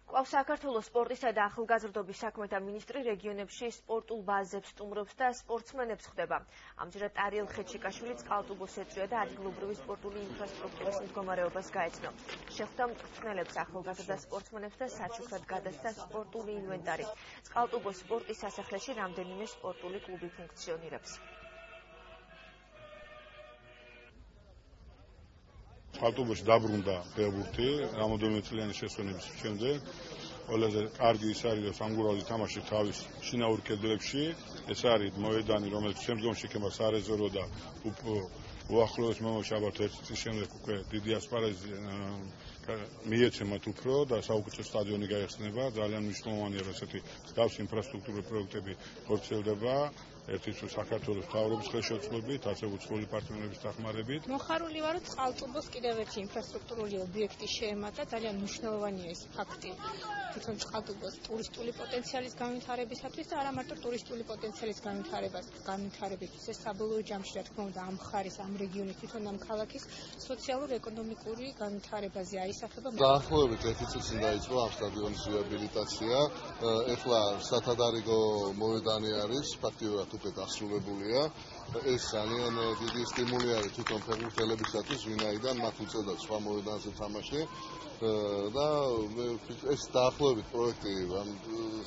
კვლავ საქართველოს სპორტისა და ახალგაზრდობის საქმეთა მინისტრი რეგიონებში სპორტულ ბაზებს სტუმრობს და სპორტსმენებს ხვდება. ამჯერად ტარიელ ხეჩიკაშვილი წყალტუბოს ეწვია და ადგილობრივი სპორტული ინფრასტრუქტურის მდგომარეობას გაეცნო. შეხვდა მწვრთნელებს, ახალგაზრდა სპორტსმენებს და საჩუქრად გადასცა სპორტული ინვენტარი. წყალტუბოს სპორტის სასახლეში რამდენიმე სპორტული კლუბი ფუნქციონირებს. წყალტუბოში დაბრუნდა ფეხბურთი, რამოდენიმე წლიანი შესვენების შემდეგ. ყველაზე კარგი ის არის, რომ სამგურავი თამაში თავის შინაურ კედლებში. ეს არის მოედანი, რომელიც შემდგომში იქნება სარეზერვო და უახლოეს მომავალში ალბათ 1 წლის შემდეგ უკვე დიდი ასპარეზი მიეცემათ უფრო და საუკეთესო სტადიონი გაიხსნება. ძალიან მნიშვნელოვანია, რომ ესეთი მსგავსი ინფრასტრუქტურული პროექტები ხორციელდება. ერთის საქართველოს მთავრობის ხელშეწყობით, ასევე უცხოელი პარტნიორების დახმარებით. მოხარული ვარ, რომ წყალტუბოს კიდევ ერთი ინფრასტრუქტურული ობიექტი შეემატა, ძალიან მნიშვნელოვანია ეს ფაქტი. თვითონ წყალტუბოს ტურისტული პოტენციალის განვითარებისათვის და არა მარტო ტურისტული პოტენციალის განვითარებისთვის, ეს საბოლოო ჯამში, რა თქმა უნდა, ამ მხარის, ამ რეგიონის, თვითონ ამ ქალაქის სოციალურ-ეკონომიკური განვითარებაზე აისახება. დაახლოებით 1 წუთი დაიწყო ამ სტადიონის რეაბილიტაცია. ეხლა სათადარიგო მოედანი არის, ფაქტიურად უკვე დასრულებულია. ეს ძალიან დიდი სტიმული არის თვითონ ფეხბურთელებისათვის, ვინაიდან მათ უწევდათ სხვა მოედანზე თამაში და ეს დაახლოებით პროექტი ამ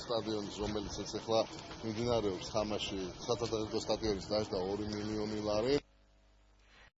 სტადიონის, რომელიც ეხლა მიმდინარეობს თამაში, სათადარიგო სტადიონის დაეშვა 2 მილიონი ლარი.